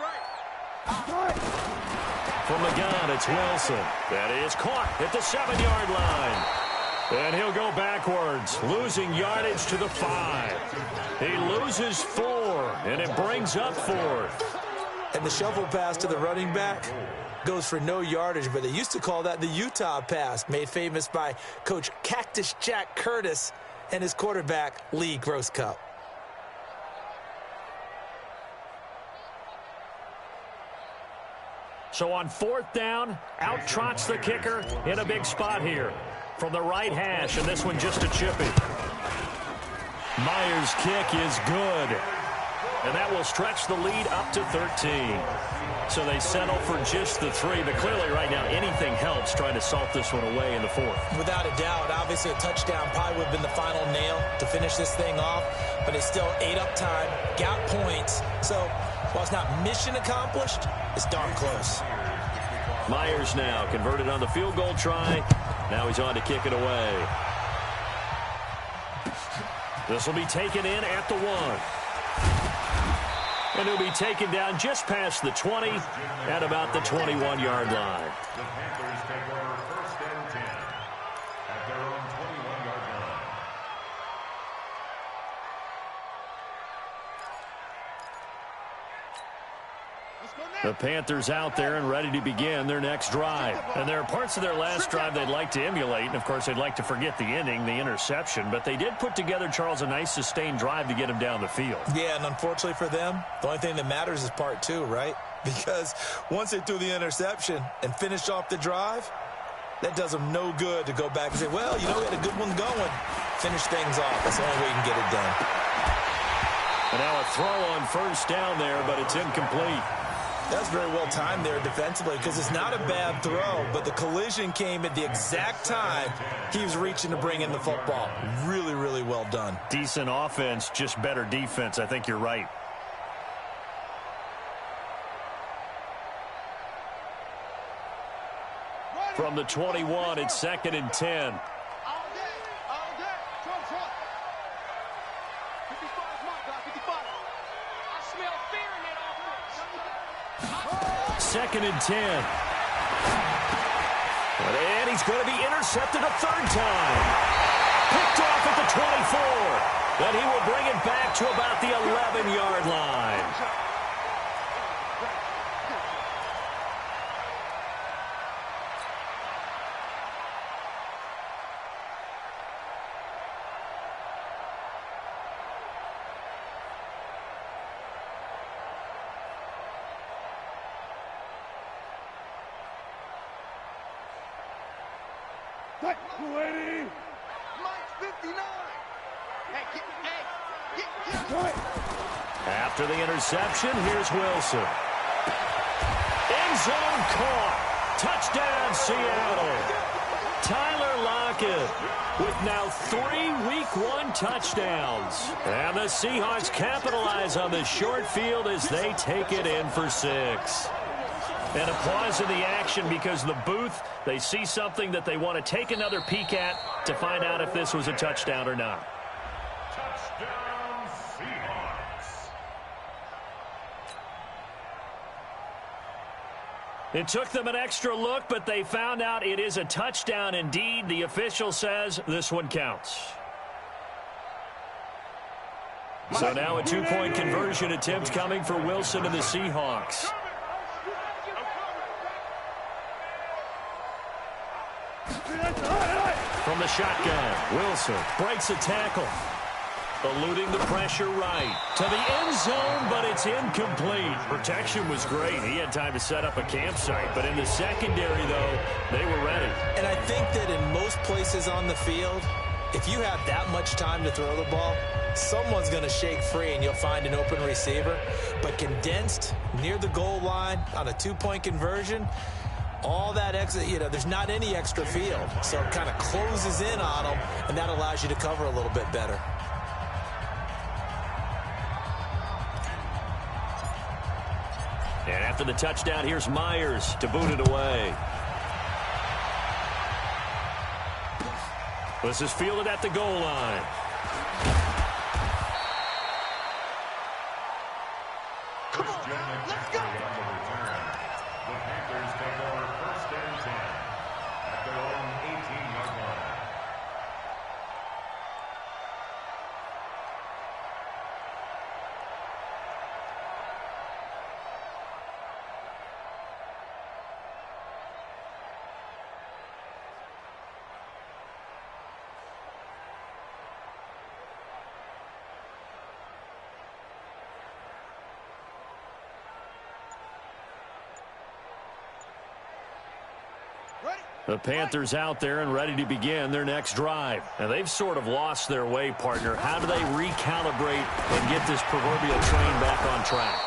From the gun, it's Wilson. That is caught at the 7-yard line. And he'll go backwards, losing yardage to the 5. He loses 4, and it brings up 4th. And the shovel pass to the running back goes for no yardage, but they used to call that the Utah pass, made famous by Coach Cactus Jack Curtis and his quarterback, Lee Grosscup. So on 4th down, out trots the kicker in a big spot here from the right hash, and this one just a chippy. Myers' kick is good, and that will stretch the lead up to 13. So they settle for just the 3, but clearly right now anything helps trying to salt this one away in the 4th. Without a doubt, obviously a touchdown probably would have been the final nail to finish this thing off, but it's still ate up time, got points. So while it's not mission accomplished, it's darn close. Myers now converted on the field goal try. Now he's on to kick it away. This will be taken in at the 1. And he'll be taken down just past the 20 at about the 21-yard line. The Panthers take over 1st and 10 at their own 21-yard line. The Panthers out there and ready to begin their next drive. And there are parts of their last drive they'd like to emulate. And, of course, they'd like to forget the ending, the interception. But they did put together, Charles, a nice sustained drive to get him down the field. Yeah, and unfortunately for them, the only thing that matters is part 2, right? Because once they threw the interception and finished off the drive, that does them no good to go back and say, well, you know, we had a good one going. Finish things off. That's the only way you can get it done. And now a throw on 1st down there, but it's incomplete. That's very well timed there defensively because it's not a bad throw, but the collision came at the exact time he was reaching to bring in the football. Really, really well done. Decent offense, just better defense. I think you're right. From the 21, it's 2nd and 10. All day. Trump. 55 is my guy, 55. I smell fear in that offense. 2nd and 10. And he's going to be intercepted a 3rd time. Picked off at the 24. And he will bring it back to about the 11-yard line. Lady. Mike's 59. After the interception, here's Wilson. End zone caught. Touchdown, Seattle. Tyler Lockett with now 3 Week 1 touchdowns. And the Seahawks capitalize on the short field as they take it in for 6. And applause in the action because the booth, they see something that they want to take another peek at to find out if this was a touchdown or not. Touchdown, Seahawks. It took them an extra look, but they found out it is a touchdown indeed. The official says this one counts. So now a 2-point conversion attempt coming for Wilson and the Seahawks. From the shotgun, Wilson breaks a tackle. Eluding the pressure right. To the end zone, but it's incomplete. Protection was great. He had time to set up a campsite. But in the secondary, though, they were ready. And I think that in most places on the field, If you have that much time to throw the ball, someone's going to shake free and you'll find an open receiver. But condensed near the goal line on a 2-point conversion, all that extra, there's not any extra field. So it kind of closes in on them, and that allows you to cover a little bit better. And after the touchdown, here's Myers to boot it away. This is fielded at the goal line. Come on, let's go. The Panthers take over 1st and 10 at their own 18-yard line. The Panthers out there and ready to begin their next drive. Now, they've sort of lost their way, partner. How do they recalibrate and get this proverbial train back on track?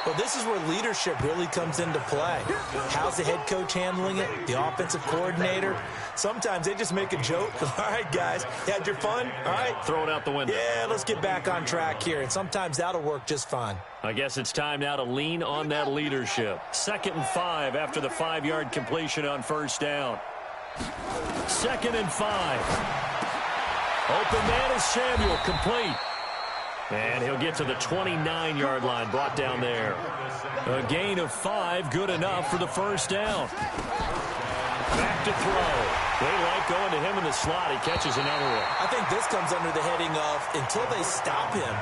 Well, this is where leadership really comes into play. How's the head coach handling it? The offensive coordinator? Sometimes they just make a joke. All right, guys, you had your fun? All right. Throw it out the window. Yeah, let's get back on track here. And sometimes that'll work just fine. I guess it's time now to lean on that leadership. 2nd and 5 after the 5-yard completion on 1st down. 2nd and 5. Open man is Samuel, complete. And he'll get to the 29-yard line, brought down there. A gain of 5, good enough for the 1st down. Back to throw. They like going to him in the slot. He catches another one. I think this comes under the heading of until they stop him,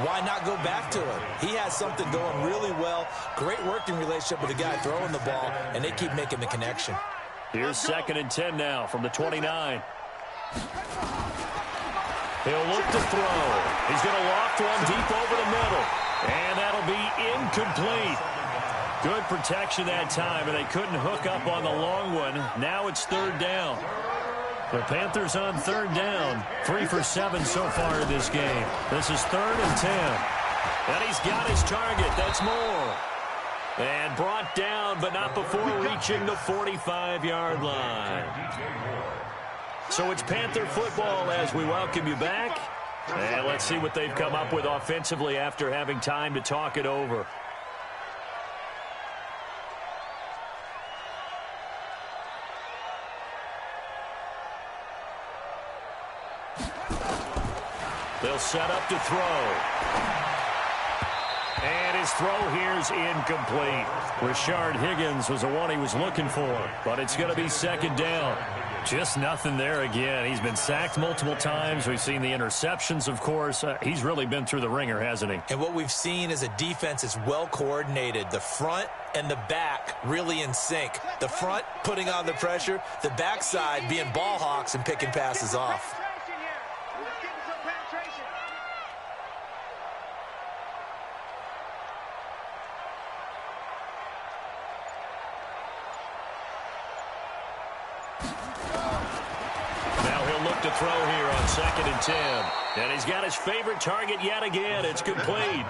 why not go back to him? He has something going really well. Great working relationship with the guy throwing the ball, and they keep making the connection. Here's 2nd and 10 now from the 29. He'll look to throw. He's going to loft one deep over the middle. And that'll be incomplete. Good protection that time, and they couldn't hook up on the long one. Now it's 3rd down. The Panthers on 3rd down. 3 for 7 so far in this game. This is 3rd and 10. And he's got his target. That's more. And brought down, but not before reaching the 45-yard line. So it's Panther football as we welcome you back. And let's see what they've come up with offensively after having time to talk it over. They'll set up to throw. And his throw here's incomplete. Rashard Higgins was the one he was looking for, but it's going to be 2nd down. Just nothing there again. He's been sacked multiple times. We've seen the interceptions, of course. He's really been through the ringer, hasn't he? And what we've seen is a defense is well coordinated. The front and the back really in sync. The front putting on the pressure, the backside being ball hawks and picking passes off. To throw here on 2nd and 10. And he's got his favorite target yet again. It's complete.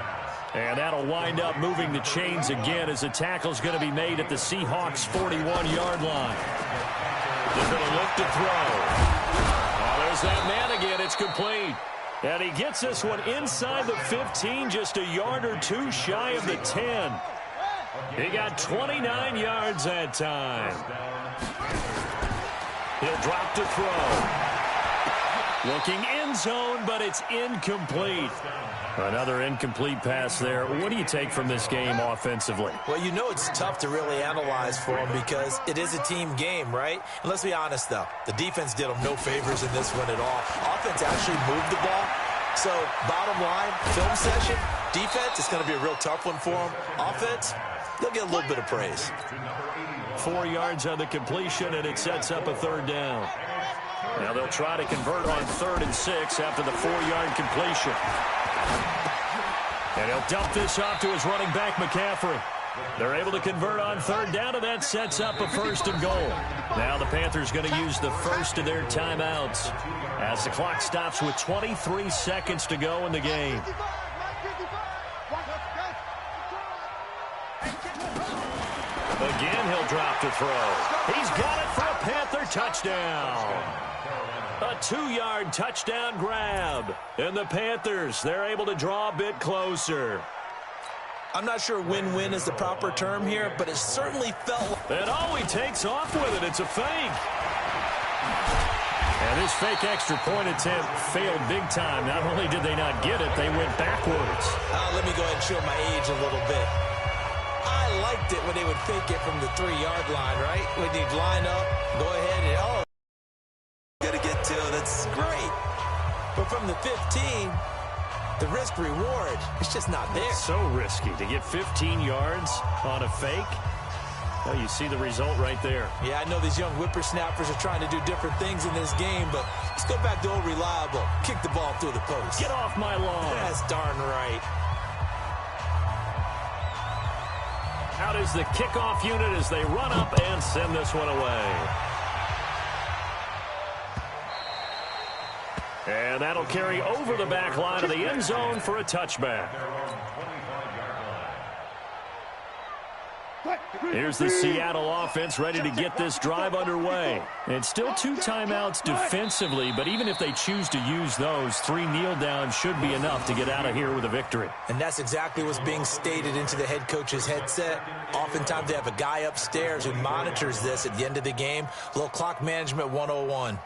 And that'll wind up moving the chains again as the tackle's going to be made at the Seahawks' 41-yard line. They're going to look to throw. Oh, there's that man again. It's complete. And he gets this one inside the 15, just a yard or two shy of the 10. He got 29 yards that time. He'll drop to throw. Looking end zone, but it's incomplete. Another incomplete pass there. What do you take from this game offensively? Well, you know it's tough to really analyze for them because it is a team game, right? And let's be honest, though. The defense did them no favors in this one at all. Offense actually moved the ball. So, bottom line, film session, defense, it's going to be a real tough one for them. Offense, they'll get a little bit of praise. 4 yards on the completion, and it sets up a 3rd down. Now they'll try to convert on 3rd and 6 after the 4-yard completion. And he'll dump this off to his running back, McCaffrey. They're able to convert on third down, and that sets up a 1st and goal. Now the Panthers going to use the first of their timeouts as the clock stops with 23 seconds to go in the game. Again, he'll drop to throw. He's got it for a Panther touchdown. A 2-yard touchdown grab. And the Panthers, they're able to draw a bit closer. I'm not sure win-win is the proper term here, but it certainly felt like... And oh, he takes off with it. It's a fake. And this fake extra point attempt failed big time. Not only did they not get it, they went backwards. Let me go ahead and show my age a little bit. I liked it when they would fake it from the 3-yard line, right? When they'd line up, go ahead and, oh, going to get 2. That's great. But from the 15... the risk-reward, it's just not there. It's so risky to get 15 yards on a fake. Well, you see the result right there. Yeah, I know these young whippersnappers are trying to do different things in this game, but let's go back to old reliable. Kick the ball through the post. Get off my lawn. That's darn right. Out is the kickoff unit as they run up and send this one away. And that'll carry over the back line of the end zone for a touchback. Here's the Seattle offense ready to get this drive underway. And still 2 timeouts defensively, but even if they choose to use those, 3 kneel downs should be enough to get out of here with a victory. And that's exactly what's being stated into the head coach's headset. Oftentimes they have a guy upstairs who monitors this at the end of the game. A little clock management 101.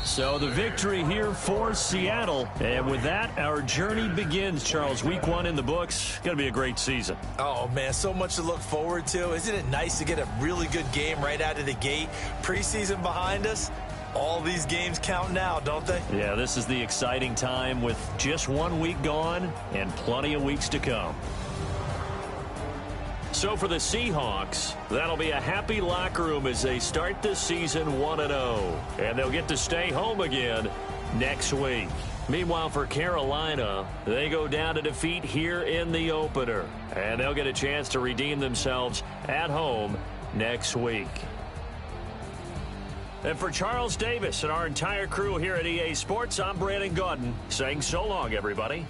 So the victory here for Seattle. And with that, our journey begins, Charles. Week 1 in the books. Going to be a great season. Oh, man, so much to look forward to. Isn't it nice to get a really good game right out of the gate? Preseason behind us. All these games count now, don't they? Yeah, this is the exciting time with just 1 week gone and plenty of weeks to come. So for the Seahawks, that'll be a happy locker room as they start this season 1-0. And they'll get to stay home again next week. Meanwhile, for Carolina, they go down to defeat here in the opener. And they'll get a chance to redeem themselves at home next week. And for Charles Davis and our entire crew here at EA Sports, I'm Brandon Gaudin saying so long, everybody.